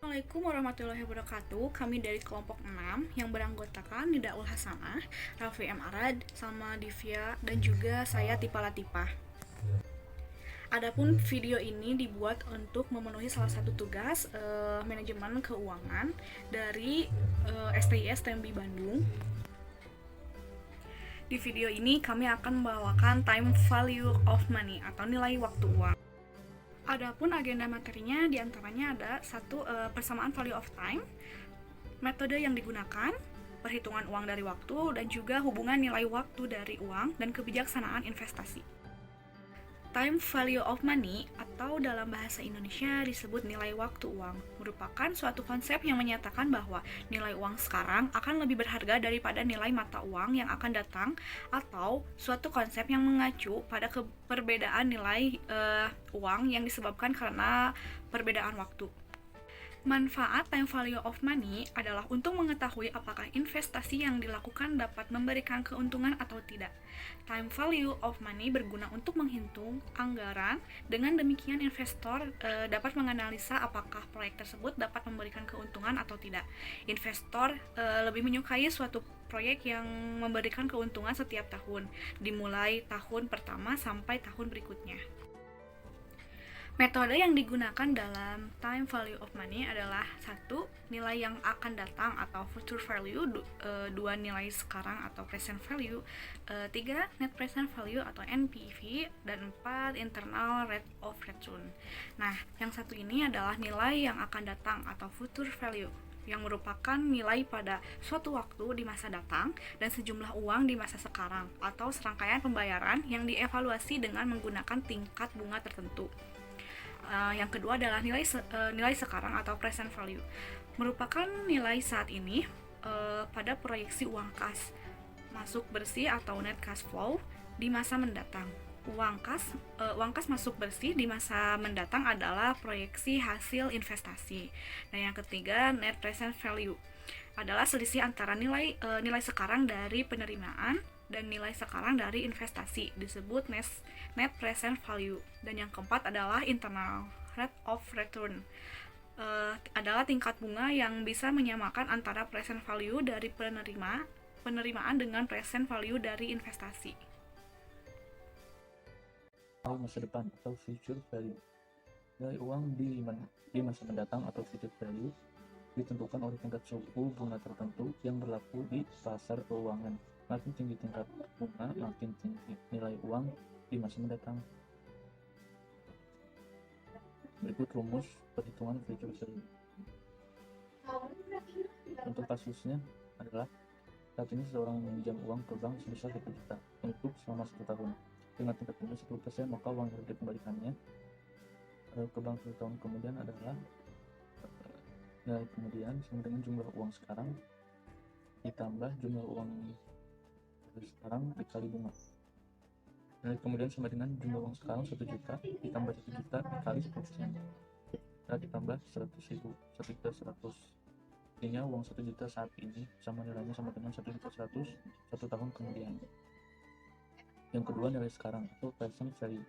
Assalamualaikum warahmatullahi wabarakatuh. Kami dari kelompok 6 yang beranggotakan Nidaul Hasanah, Raffi M. Arad, Salma Divya, dan juga saya Tipa Latifah. Adapun video ini dibuat untuk memenuhi salah satu tugas manajemen keuangan dari STIS TMB Bandung. Di video ini kami akan membawakan time value of money atau nilai waktu uang. Adapun agenda materinya diantaranya ada satu, persamaan value of time, metode yang digunakan, perhitungan uang dari waktu, dan juga hubungan nilai waktu dari uang dan kebijaksanaan investasi. Time value of money atau dalam bahasa Indonesia disebut nilai waktu uang merupakan suatu konsep yang menyatakan bahwa nilai uang sekarang akan lebih berharga daripada nilai mata uang yang akan datang, atau suatu konsep yang mengacu pada perbedaan nilai uang yang disebabkan karena perbedaan waktu. Manfaat time value of money adalah untuk mengetahui apakah investasi yang dilakukan dapat memberikan keuntungan atau tidak. Time value of money berguna untuk menghitung anggaran. Dengan demikian, investor dapat menganalisa apakah proyek tersebut dapat memberikan keuntungan atau tidak. Investor lebih menyukai suatu proyek yang memberikan keuntungan setiap tahun, dimulai tahun pertama sampai tahun berikutnya. Metode yang digunakan dalam time value of money adalah satu, nilai yang akan datang atau future value, dua, nilai sekarang atau present value, tiga, net present value atau NPV, dan empat, internal rate of return. Nah, yang satu ini adalah nilai yang akan datang atau future value, yang merupakan nilai pada suatu waktu di masa datang dan sejumlah uang di masa sekarang atau serangkaian pembayaran yang dievaluasi dengan menggunakan tingkat bunga tertentu. Yang kedua adalah nilai sekarang atau present value, merupakan nilai saat ini pada proyeksi uang kas masuk bersih atau net cash flow di masa mendatang. Uang kas masuk bersih di masa mendatang adalah proyeksi hasil investasi. Dan yang ketiga, net present value adalah selisih antara nilai sekarang dari penerimaan dan nilai sekarang dari investasi, disebut net present value. Dan yang keempat adalah internal rate of return, adalah tingkat bunga yang bisa menyamakan antara present value dari penerimaan dengan present value dari investasi. Masa depan atau future value. Nilai uang di masa mendatang atau future value ditentukan oleh tingkat suku bunga tertentu yang berlaku di pasar keuangan. Makin tinggi tingkat bunga, makin tinggi nilai uang di masa mendatang. Berikut rumus perhitungan future value. Untuk kasusnya adalah, saat ini seseorang meminjam uang ke bank sebesar 1 juta untuk selama 1 tahun. Dengan tingkat bunga 10%, maka uang yang dikembalikannya ke bank 1 tahun kemudian adalah nilai kemudian sama dengan jumlah uang sekarang ditambah jumlah uang sekarang dikali bunga. Nilai kemudian sama dengan jumlah uang sekarang 1 juta ditambah 1 juta dikali 10%, nah ditambah 100.000, 1.100.000. Artinya uang 1 juta saat ini sama nilainya sama dengan 1.100.000 1 tahun kemudian. Yang kedua, nilai sekarang atau present value.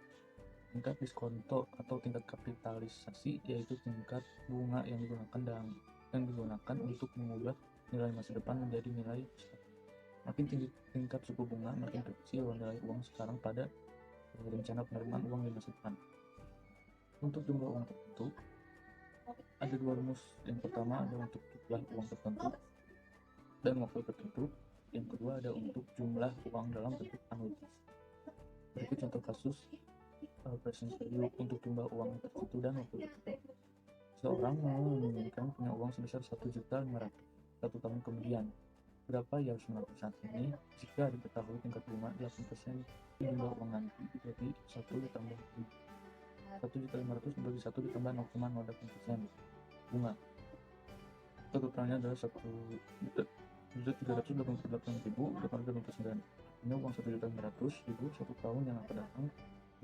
Tingkat diskonto atau tingkat kapitalisasi, yaitu tingkat bunga yang digunakan untuk mengubah nilai masa depan menjadi nilai sekarang. Makin tinggi tingkat suku bunga, makin kecil nilai uang sekarang pada rencana penerimaan uang di masa depan. Untuk jumlah uang tertentu, ada dua rumus. Yang pertama ada untuk jumlah uang tertentu dan waktu tertentu. Yang kedua ada untuk jumlah uang dalam bentuk anuitas. Berikut contoh kasus present value untuk jumlah uang tertentu dan waktu tertentu. Seorang menginginkan punya uang sebesar 1.500.000 1 tahun kemudian. Berapa yang harus melakukan saat ini jika diketahui tingkat bunga 8% jumlah uang nanti? Jadi 1 ditambah 1.500.000 dibagi 1 ditambah 0,08% bunga. Totalnya adalah 1.388.829. Ini uang 1.500.000 1 tahun yang akan datang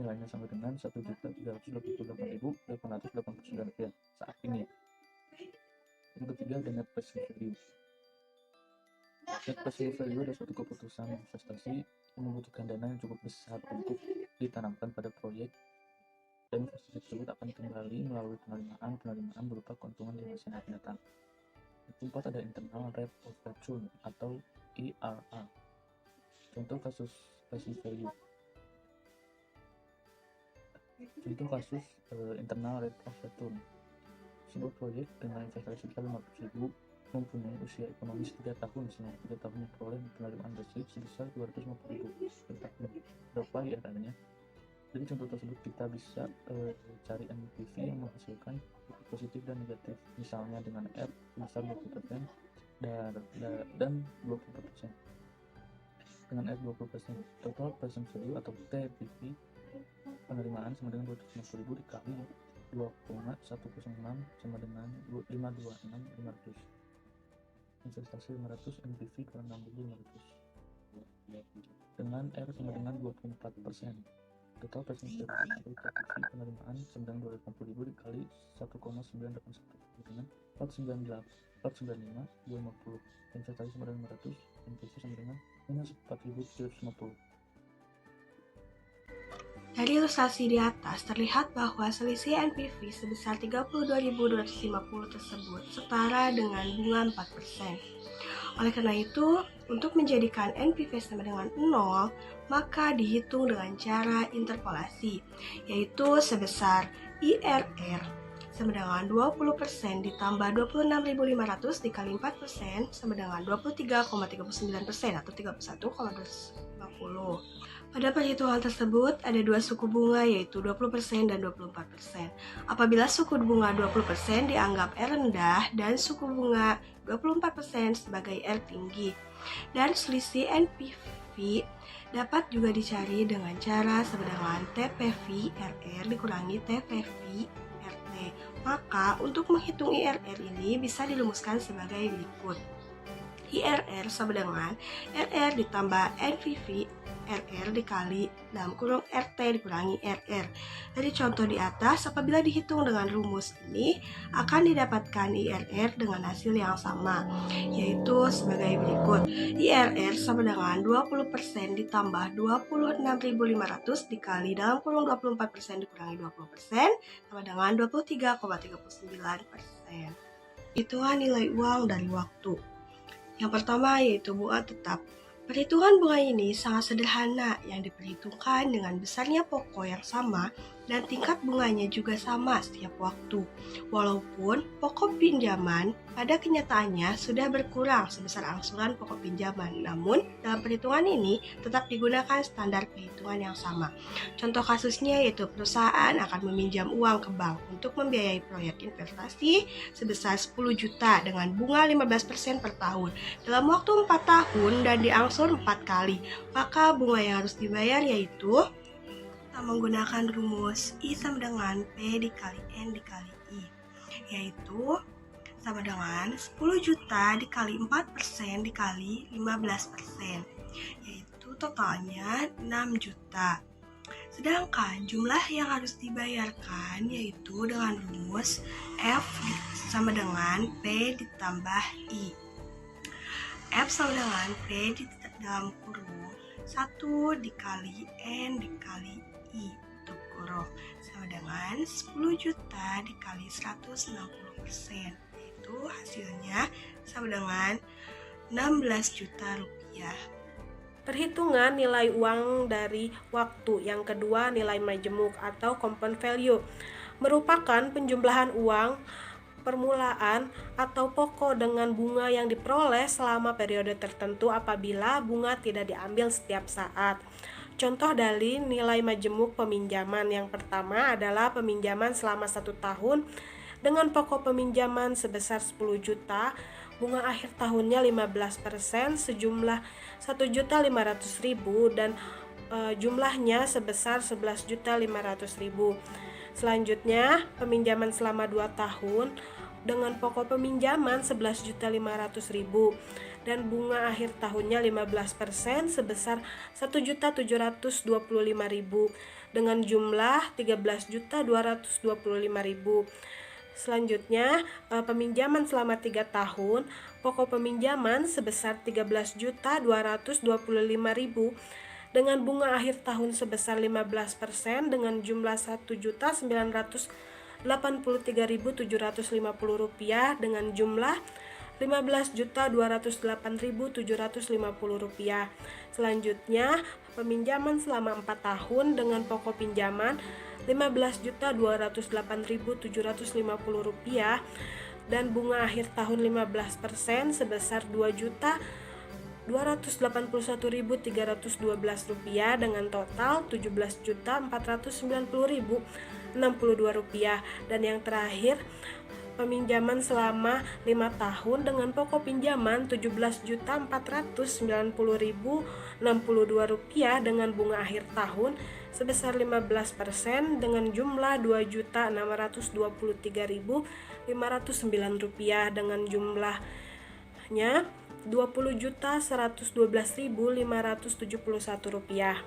nilainya sama dengan 1.388.889 rupiah saat ini. Yang ketiga ada net present value. Net present value adalah suatu keputusan investasi yang membutuhkan dana yang cukup besar untuk ditanamkan pada proyek dan investasi tersebut akan kembali melalui penerimaan berupa keuntungan di masa yang akan datang. Keempat, ada internal rate of return atau IRR. Contoh kasus present value. Contoh kasus internal rate of return. Sebuah proyek dengan investasi 500.000 mempunyai usia ekonomis 3 tahun. Selama 3 tahun memperoleh penerimaan bersih sebesar 250.000 per tahun. Berapa IRR-nya? Jadi contoh tersebut kita bisa cari NPV yang menghasilkan positif dan negatif, misalnya dengan R sebesar 20% dan 24%. Dengan R 20%, total present value atau TPV penerimaan sama dengan 250.000 dikali 2,106 sama dengan 526.500. Investasi 500, NPV kurang 6.500. Dengan R sama dengan 24%. Total present value atau TPV penerimaan sama dengan 250.000 dikali 1,981 dengan 495, 250. Investasi sama dengan 500, NPV sama dengan minus 4.750. Dari ilustrasi di atas terlihat bahwa selisih NPV sebesar 32.250 tersebut setara dengan bunga 4%. Oleh karena itu, untuk menjadikan NPV sama dengan 0, maka dihitung dengan cara interpolasi, yaitu sebesar IRR sama dengan 20% ditambah 26.500 dikali 4% sama dengan 23,39% atau 31,250. Pada perhitungan tersebut ada dua suku bunga yaitu 20% dan 24%. Apabila suku bunga 20% dianggap R rendah dan suku bunga 24% sebagai R tinggi. Dan selisih NPV dapat juga dicari dengan cara sama dengan TPV RR dikurangi TPV RT. Maka untuk menghitung IRR ini bisa dirumuskan sebagai berikut. IRR sama dengan RR ditambah NPV RR dikali dalam kurung RT dikurangi RR. Dari contoh di atas, apabila dihitung dengan rumus ini akan didapatkan IRR dengan hasil yang sama, yaitu sebagai berikut. IRR sama dengan 20% ditambah 26.500 dikali dalam kurung 24% dikurangi 20% sama dengan 23,39%. Hitungan nilai uang dari waktu. Yang pertama yaitu bunga tetap. Perhitungan bunga ini sangat sederhana yang diperhitungkan dengan besarnya pokok yang sama dan tingkat bunganya juga sama setiap waktu. Walaupun pokok pinjaman pada kenyataannya sudah berkurang sebesar angsuran pokok pinjaman, namun dalam perhitungan ini tetap digunakan standar perhitungan yang sama. Contoh kasusnya yaitu perusahaan akan meminjam uang ke bank untuk membiayai proyek investasi sebesar 10 juta dengan bunga 15% per tahun dalam waktu 4 tahun dan diangsur 4 kali. Maka bunga yang harus dibayar yaitu menggunakan rumus I sama dengan P dikali N dikali I, yaitu sama dengan 10 juta dikali 4% dikali 15%, yaitu totalnya 6 juta. Sedangkan jumlah yang harus dibayarkan yaitu dengan rumus F sama dengan P ditambah I. F sama dengan P di dalam kurung 1 dikali N dikali I tutup kurung sama dengan 10 juta dikali 160%, yaitu hasilnya sama dengan 16 juta rupiah. Perhitungan nilai uang dari waktu. Yang kedua, nilai majemuk atau compound value merupakan penjumlahan uang permulaan atau pokok dengan bunga yang diperoleh selama periode tertentu apabila bunga tidak diambil setiap saat. Contoh dari nilai majemuk peminjaman yang pertama adalah peminjaman selama 1 tahun dengan pokok peminjaman sebesar 10 juta, bunga akhir tahunnya 15% sejumlah 1.500.000 dan jumlahnya sebesar 11.500.000. Selanjutnya, peminjaman selama 2 tahun dengan pokok peminjaman 11.500.000 dan bunga akhir tahunnya 15% sebesar 1.725.000 dengan jumlah 13.225.000. Selanjutnya, peminjaman selama 3 tahun, pokok peminjaman sebesar 13.225.000 dengan bunga akhir tahun sebesar 15% dengan jumlah Rp1.983.750 dengan jumlah Rp15.208.750. Selanjutnya, peminjaman selama 4 tahun dengan pokok pinjaman Rp15.208.750 dan bunga akhir tahun 15% sebesar Rp2.281.312 dengan total Rp17.490.062. Dan yang terakhir, peminjaman selama 5 tahun dengan pokok pinjaman Rp17.490.062 dengan bunga akhir tahun sebesar 15% dengan jumlah Rp2.623.509 dengan jumlahnya Rp20.112.571.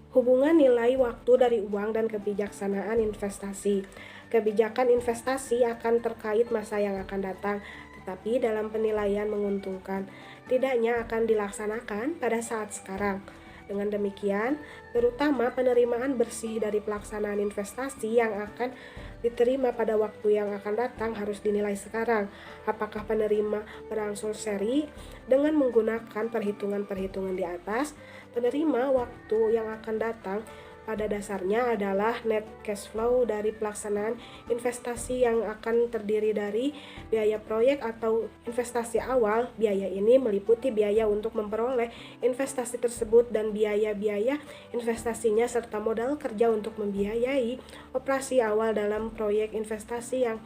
Hubungan nilai waktu dari uang dan kebijaksanaan investasi. Kebijakan investasi akan terkait masa yang akan datang, tetapi dalam penilaian menguntungkan. Tidaknya akan dilaksanakan pada saat sekarang. Dengan demikian, terutama penerimaan bersih dari pelaksanaan investasi yang akan diterima pada waktu yang akan datang harus dinilai sekarang. Apakah penerima berangsur seri dengan menggunakan perhitungan-perhitungan di atas? Penerima waktu yang akan datang pada dasarnya adalah net cash flow dari pelaksanaan investasi yang akan terdiri dari biaya proyek atau investasi awal. Biaya ini meliputi biaya untuk memperoleh investasi tersebut dan biaya-biaya investasinya serta modal kerja untuk membiayai operasi awal dalam proyek investasi yang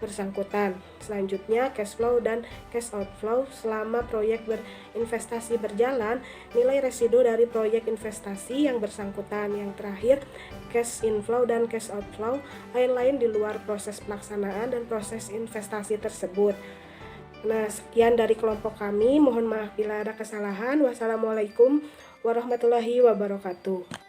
bersangkutan. Selanjutnya, cash flow dan cash outflow selama proyek berinvestasi berjalan, nilai residu dari proyek investasi yang bersangkutan. Yang terakhir, cash inflow dan cash outflow lain-lain di luar proses pelaksanaan dan proses investasi tersebut. Nah, sekian dari kelompok kami. Mohon maaf bila ada kesalahan. Wassalamualaikum warahmatullahi wabarakatuh.